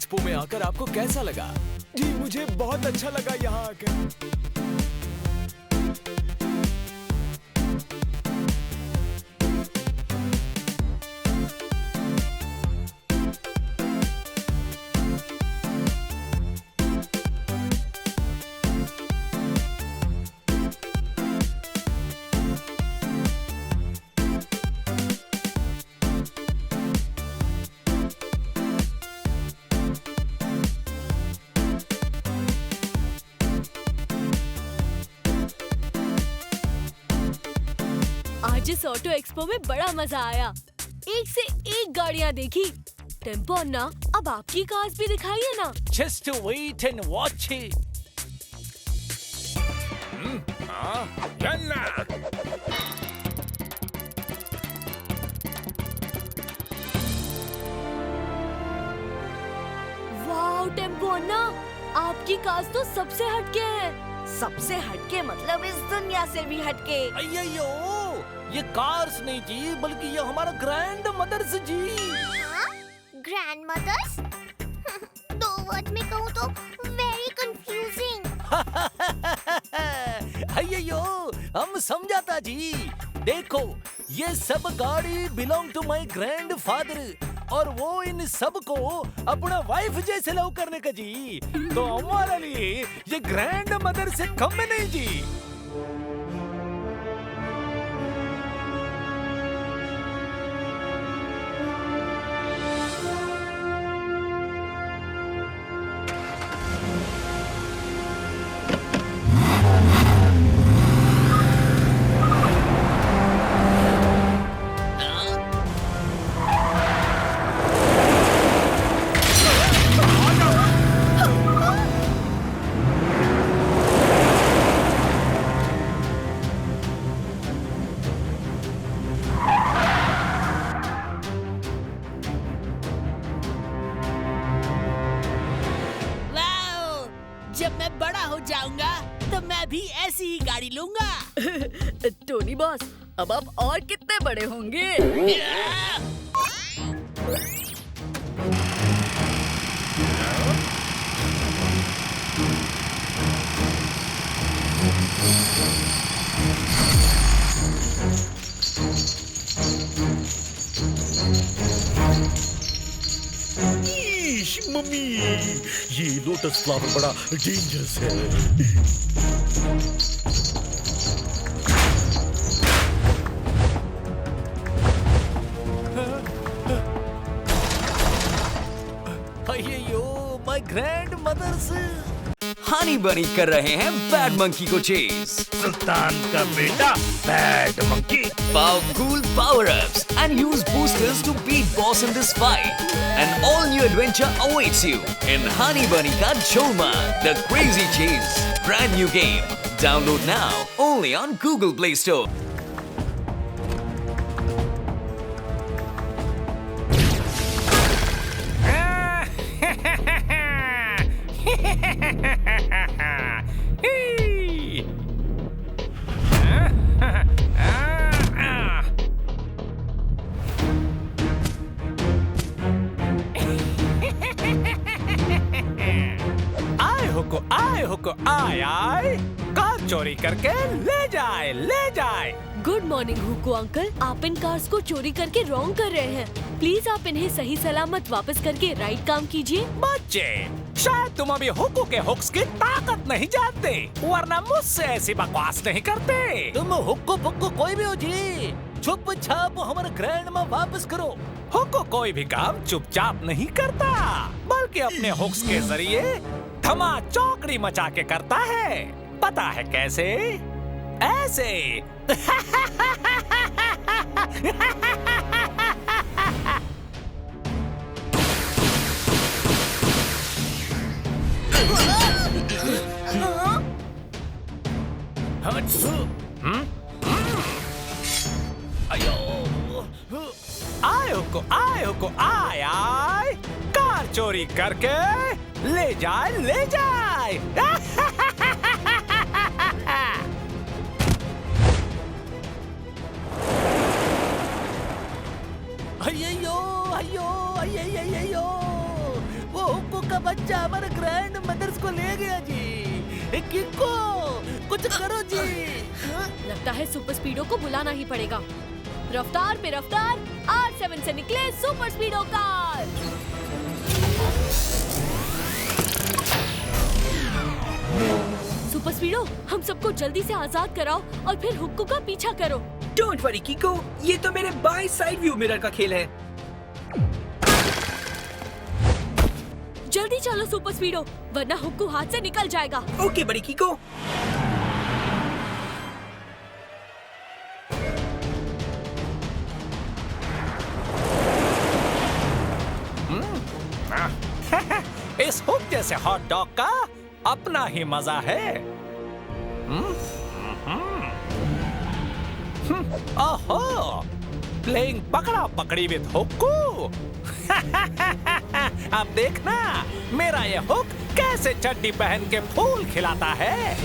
Expo में आकर आपको कैसा लगा? जी मुझे बहुत अच्छा लगा यहाँ आकर। आज इस ऑटो एक्सपो में बड़ा मजा आया। एक से एक गाड़ियाँ देखी। टेम्पो अन्ना, अब आपकी कार्स भी दिखाइए ना। Just wait and watch it. चलना। वाह टेम्पो अन्ना, आपकी कार्स तो सबसे हटके है। सबसे हटके मतलब इस दुनिया से भी हटके। अय्यो, ये कार्स नहीं जी, बल्कि ये हमारा ग्रैंड मदर्स जी। Grandmothers? दो वर्ड में कहूँ तो वेरी कंफ्यूजिंग। अय्यो, हम समझाता जी। देखो, ये सब गाड़ी belong to my grandfather और वो इन सब को अपना वाइफ जैसे लव करने का जी। तो हमारे लिए ये ग्रैंड मदर से कम में नहीं जी। जब मैं बड़ा हो जाऊंगा तो मैं भी ऐसी ही गाड़ी लूंगा। टोनी बॉस, अब आप और कितने बड़े होंगे? मम्मी, ये लोटस फ्लावर बड़ा डेंजरस है। अय्यो, माय ग्रैंड मदर्स। हनी बनी कर रहे हैं बैड मंकी को चेज। सुल्तान का बेटा bad monkey. Powerful power-ups and use boosters to beat boss in this fight. An all-new adventure awaits you in Honey Bunny Ka Choma, the Crazy Chase. Brand new game. Download now only on Google Play Store. आए car चोरी करके ले जाए। Good morning हुको uncle, आप इन cars को चोरी करके wrong कर रहे हैं। प्लीज आप इन्हें सही सलामत वापस करके राइट काम कीजिए। बच्चे, शायद तुम अभी हुको के हुक्स की ताकत नहीं जानते, वरना मुझसे ऐसी बकवास नहीं करते। तुम हुक्को फुक्को कोई भी हो जी, चुपचाप हमारे ग्रैंड में वापस करो। हुक्को कोई भी काम चुपचाप नहीं करता, बल्कि अपने हुक्स के जरिए धमा चौकड़ी मचा के करता है। पता है कैसे? ऐसे। आए कार चोरी करके ले जाए। अय्यो, वो बच्चा हमारे ग्रैंड मदर्स को ले गया जी। किको कुछ करो जी। लगता है सुपर स्पीडो को बुलाना ही पड़ेगा। रफ्तार पे रफ्तार, R7 से निकले सुपर स्पीडो कार। सुपर स्पीडो, हम सबको जल्दी से आजाद कराओ और फिर हुक्कू का पीछा करो। डोंट वरी कीको, ये तो मेरे बाई साइड व्यू मिरर का खेल है। जल्दी चलो सुपर स्पीडो, वरना हुक्कू हाथ से निकल जाएगा। ओके बड़ी कीको। इस हुक जैसे हॉट डॉग का अपना ही मजा है। ओहो, प्लेइंग पकड़ा पकड़ी विद हुक्कू। अब देखना मेरा ये हुक कैसे चड्डी पहन के फूल खिलाता है।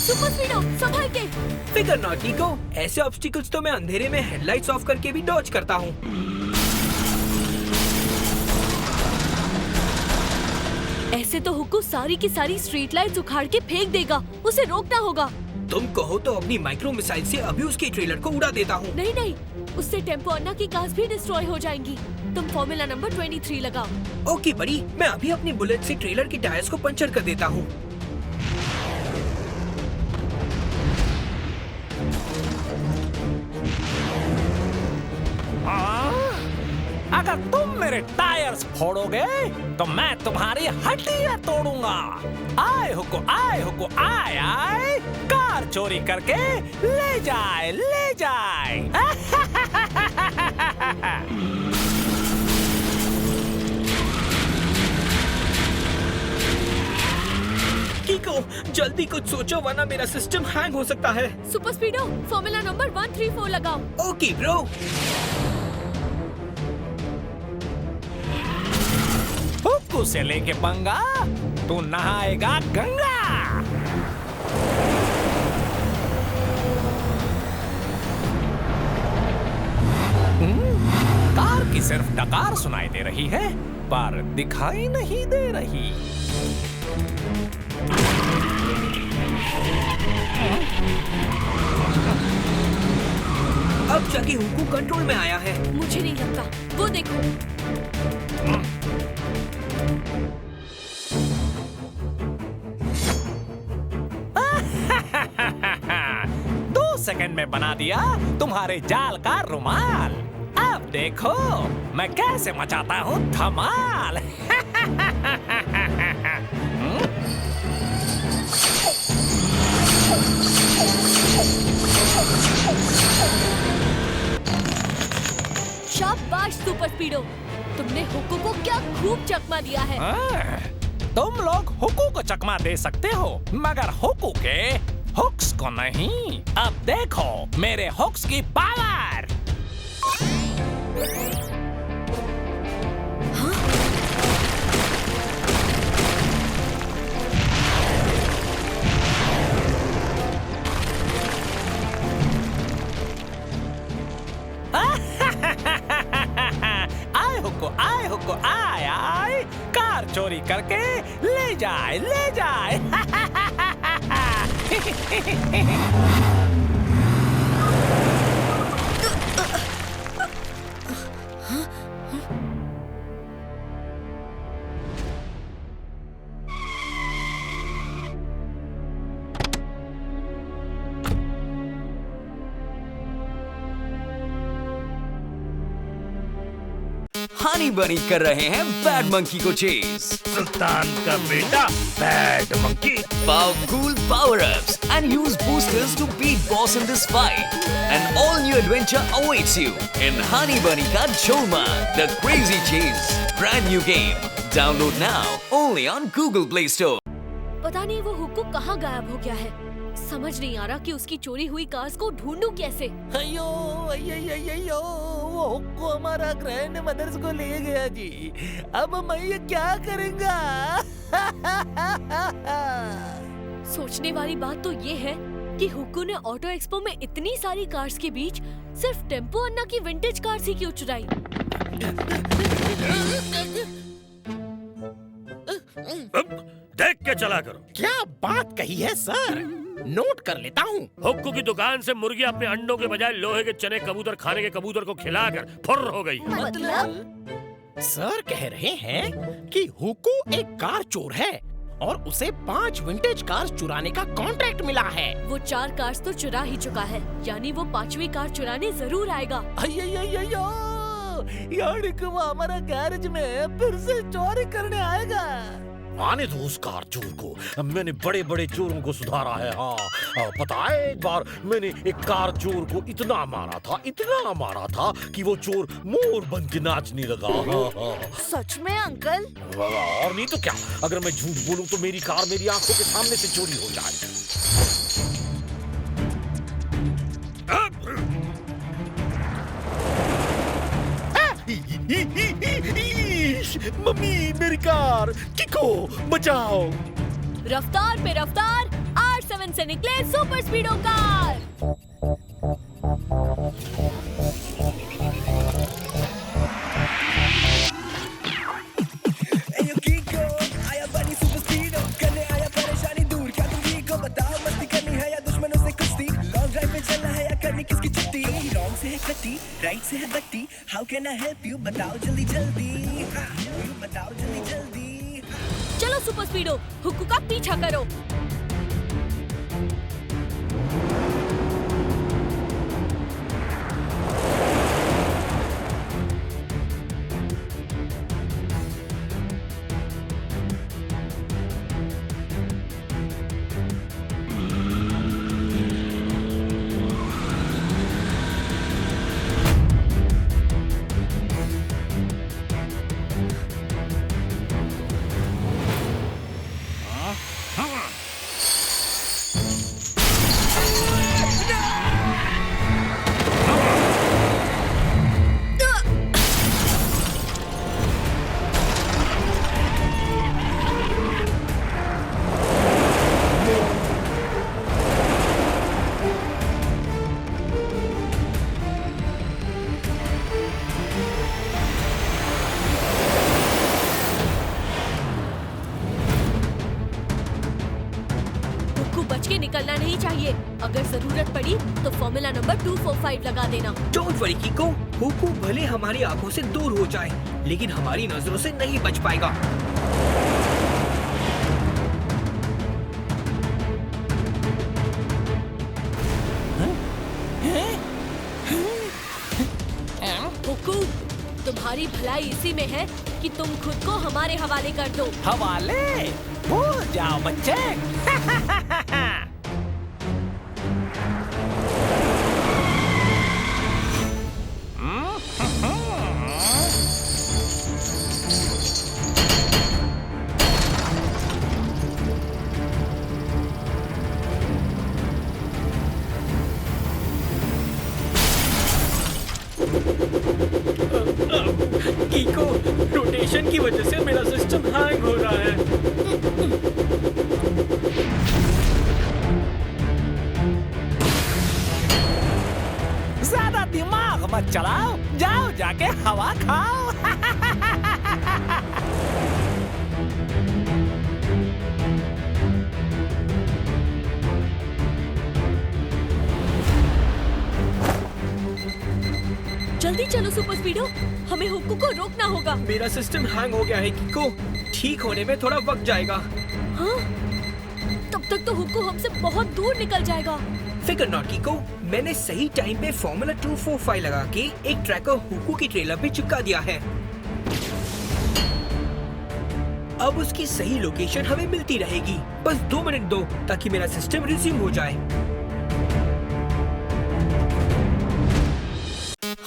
सुपर स्पीडो, संभल के। फिकर नॉट कीको, ऐसे ऑब्स्टिकल्स तो मैं अंधेरे में हेडलाइट्स ऑफ करके भी डॉज करता हूँ। ऐसे तो हुक्कू सारी की सारी स्ट्रीट लाइट्स उखाड़ के फेंक देगा, उसे रोकना होगा। तुम कहो तो अपनी माइक्रो मिसाइल से अभी उसके ट्रेलर को उड़ा देता हूँ। नहीं नहीं, उससे टेम्पो अन्ना की कार्स भी डिस्ट्रॉय हो जाएंगी। तुम फॉर्मूला नंबर 23 लगाओ। ओके बड़ी, मैं अभी अपनी बुलेट से ट्रेलर के टायर्स को पंचर कर देता हूँ। अगर तुम मेरे टायर्स फोड़ोगे तो मैं तुम्हारी हड्डियां तोड़ूंगा। आए हुक्कू आए आए, कार चोरी करके ले जाए ले जाए। कीको, जल्दी कुछ सोचो वरना मेरा सिस्टम हैंग हो सकता है। सुपर स्पीडो, फॉर्मूला नंबर 134 लगाओ। Okay bro. हुक्कू से लेके पंगा, तू नहाएगा गंगा। कार की सिर्फ डकार सुनाई दे रही है पर दिखाई नहीं दे रही। अब जाके हुक्कू कंट्रोल में आया है। मुझे नहीं लगता, वो देखो। 2 सेकंड में बना दिया तुम्हारे जाल का रुमाल। अब देखो मैं कैसे मचाता हूँ धमाल। शाबाश सुपर स्पीडो, तुमने हुक्कू को क्या खूब चकमा दिया है। तुम लोग हुक्कू को चकमा दे सकते हो मगर हुक्कू के हुक्स को नहीं। अब देखो मेरे हुक्स की पावर। आए हुक्कू आए आए, कार चोरी करके ले जाए ले जाए। हनी बनी कर रहे हैं बैड मंकी को चेज। सुल्तान का बेटा bad monkey. Power cool power-ups and use boosters to beat boss in this fight. An all-new adventure awaits you in Honey Bunny Ka Cholma, The Crazy Chase. Brand new game. Download now only on Google Play Store. पता नहीं वो हुक्कू कहाँ गायब हो गया है। समझ नहीं आ रहा कि उसकी चोरी हुई कार्स को ढूंढूं कैसे। अयो अयो, वो हुक्कू हमारा ग्रैंड मदर्स को ले गया जी। अब मैं ये क्या करूंगा? सोचने वाली बात तो ये है कि हुक्कू ने ऑटो एक्सपो में इतनी सारी कार्स के बीच सिर्फ टेम्पो अन्ना की विंटेज कार्स ही क्यों चुराई? देख के चला करो। क्या बात कही है सर, नोट कर लेता हूँ। हुक्कू की दुकान से मुर्गी अपने अंडों के बजाय लोहे के चने कबूतर खाने के कबूतर को खिलाकर फुर्र हो गई। मतलब सर कह रहे हैं कि हुक्कू एक कार चोर है और उसे 5 विंटेज कार्स चुराने का कॉन्ट्रैक्ट मिला है। वो 4 कार्स तो चुरा ही चुका है, यानी वो 5वीं कार चुराने जरूर आएगा। यानी कि वो हमारा गैरेज में फिर से चोरी करने आएगा। आने दो उस कार चोर को, मैंने बड़े बड़े चोरों को सुधारा है। हाँ पता है, एक बार मैंने एक कार चोर को इतना मारा था कि वो चोर मोर बन के नाचने लगा। हाँ। सच में अंकल? और नहीं तो क्या, अगर मैं झूठ बोलूं तो मेरी कार मेरी आंखों के सामने से चोरी हो जाए। मम्मी मेरी कार, किको बचाओ। रफ्तार पे रफ्तार, R7 से निकले सुपर स्पीडो कार। आया बनी सुपर स्पीडो, करने आया परेशानी दूर। क्या तुम भी को बताओ, मस्ती करनी है या दुश्मनों से कुश्ती? लॉन्ग ड्राइव पे चलना है या करनी किसकी छुट्टी? रॉन्ग से है कट्टी, राइट से है बट्टी। How can I help you, बताओ जल्दी जल्दी, बताओ जल्दी जल्दी। चलो सुपर स्पीडो, हुक्कू का पीछा करो। बच के निकलना नहीं चाहिए। अगर जरूरत पड़ी तो फॉर्मूला नंबर 245 लगा देना। डोंट वरी किको, हुक्कू भले हमारी आंखों से दूर हो जाए, लेकिन हमारी नजरों से नहीं बच पाएगा। हुक्कू, तुम्हारी भलाई इसी में है कि तुम खुद को हमारे हवाले कर दो। हवाले? भूल जाओ बच्चे। कीको, रोटेशन की वजह से मेरा सिस्टम हैंग हो रहा है। ज्यादा दिमाग मत चलाओ, जाओ जाके हवा खाओ। जल्दी चलो सुपर स्पीडो, हमें हुक्कू को रोकना होगा। मेरा सिस्टम हैंग हो गया है कीको, ठीक होने में थोड़ा वक्त जाएगा। हाँ? तब तक तो हुक्कू हमसे बहुत दूर निकल जाएगा। फिकर नॉट कीको, मैंने सही टाइम पे फॉर्मूला 245 लगा के एक ट्रैकर हुक्कू की ट्रेलर पे चिपका दिया है। अब उसकी सही लोकेशन हमें मिलती रहेगी। बस 2 मिनट दो ताकि मेरा सिस्टम रिज्यूम हो जाए।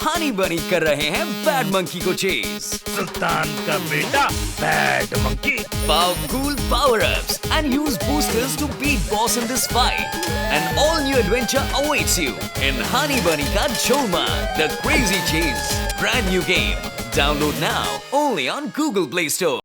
हनी बनी कर रहे हैं बैड मंकी को चेज। सुल्तान का बेटा bad monkey. Power cool power-ups and use boosters to beat boss in this fight. An all-new adventure awaits you in Honey Bunny Ka Cholma, The Crazy Chase. Brand new game. Download now only on Google Play Store.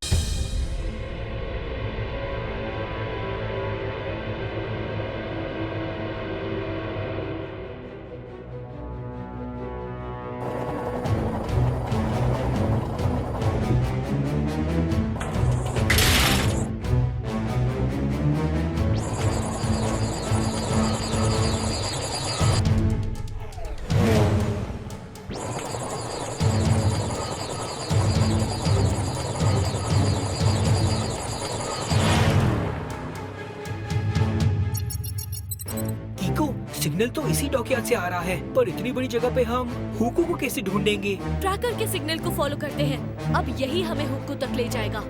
Signal तो इसी dockyard से आ रहा है, पर इतनी बड़ी जगह पे हम हुक्को को कैसे ढूंढेंगे? ट्रैकर के सिग्नल को फॉलो करते हैं। अब यही हमें हुक्को तक ले जाएगा।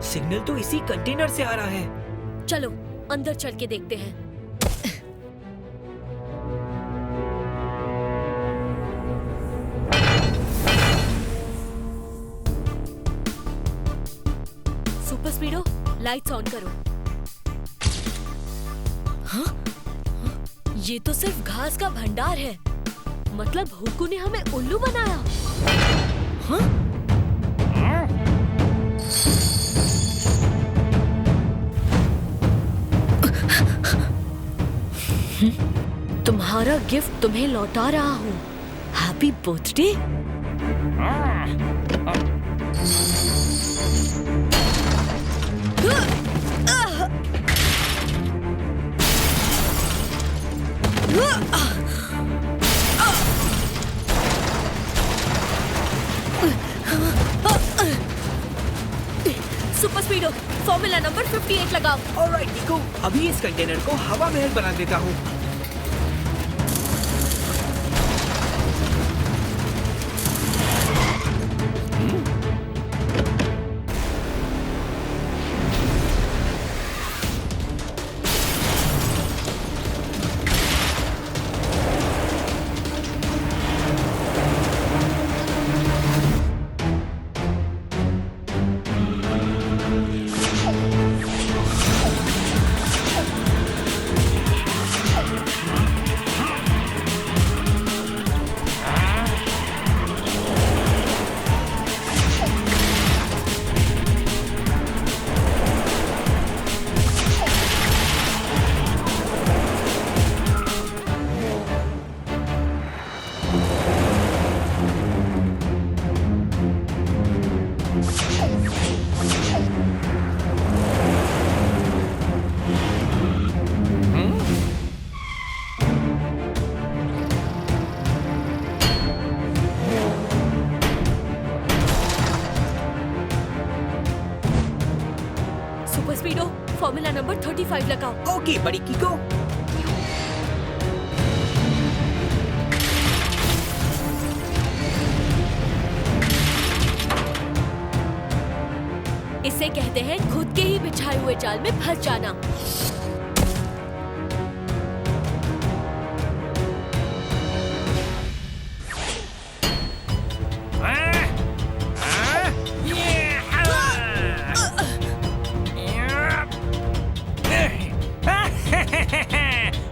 सिग्नल तो इसी कंटेनर से आ रहा है। चलो अंदर चल के देखते हैं। सुपर स्पीडो, लाइट्स ऑन करो। हाँ? ये तो सिर्फ घास का भंडार है। मतलब हुक्को ने हमें उल्लू बनाया। हाँ? तुम्हारा गिफ्ट तुम्हें लौटा रहा हूँ। Happy birthday. Super स्पीडो, formula number 58 लगाओ। ऑलराइट निको, अभी इस कंटेनर को हवा महल बना देता हूँ। फॉर्मूला नंबर 35 लगाओ। ओके बड़ी कीको। इसे कहते हैं खुद के ही बिछाए हुए जाल में फंस जाना।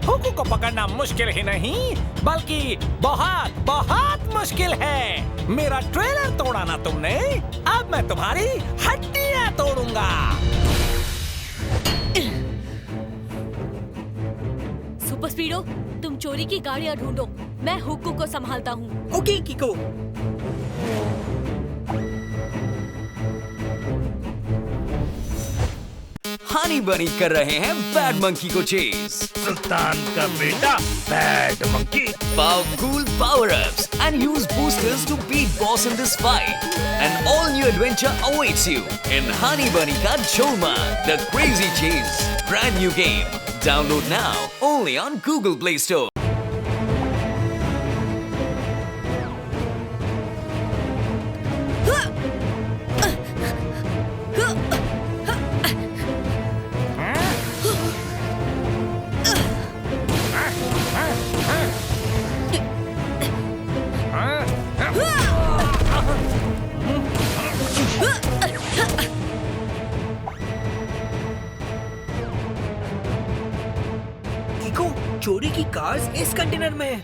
हुक्को को पकड़ना मुश्किल ही नहीं बल्कि बहुत बहुत मुश्किल है। मेरा ट्रेलर तोड़ा ना तुमने, अब मैं तुम्हारी हड्डियां तोड़ूंगा। सुपर स्पीडो, तुम चोरी की गाड़ियां ढूंढो, मैं हुक्को को संभालता हूँ। ओके कीको। हनी बनी कर रहे हैं बैड मंकी को चेज। सुल्तान का बेटा bad monkey. Powerful power-ups and use boosters to beat boss in this fight. An all-new adventure awaits you in Honey Bunny Ka Choma, The Crazy Chase. Brand new game. Download now only on Google Play Store. Kiko, चोरी की cars इस container में है।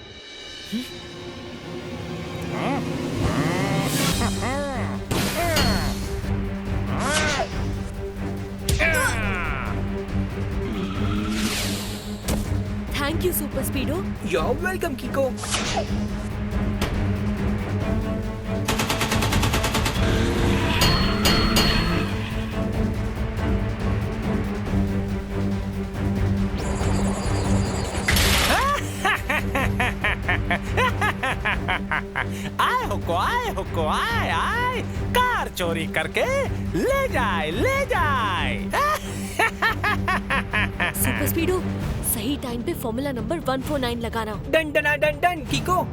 Thank you Super Speedo. You are welcome Kiko. आए हुक्को आए car चोरी करके ले जाए। स्पीडो, सही टाइम पे फॉर्मूला नंबर 149 लगाना। Done done done done कीको।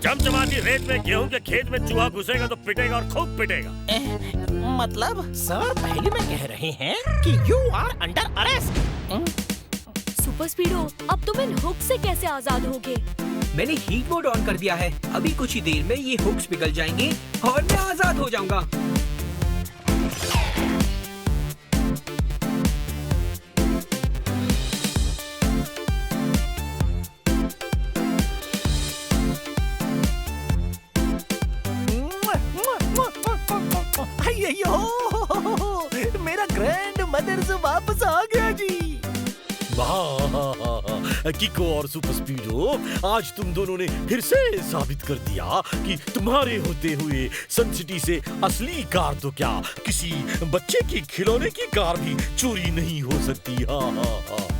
चमचमाती रेत में गेहूं के खेत में चूहा घुसेगा तो पिटेगा और खूब पिटेगा। मतलब सर पहले में कह रहे हैं कि you are under arrest. Super speedo, अब तुम इन हुक से कैसे आजाद होगे? मैंने हीट मोड ऑन कर दिया है। अभी कुछ ही देर में ये हुक्स पिघल जाएंगे और मैं आजाद हो जाऊंगा। अय्यो, मेरा ग्रैंड मदर्स वापस आ गया जी। वाह किको और सुपर स्पीडो, आज तुम दोनों ने फिर से साबित कर दिया कि तुम्हारे होते हुए सन सिटी से असली कार तो क्या, किसी बच्चे की खिलौने की कार भी चोरी नहीं हो सकती। हाँ हाँ हाँ।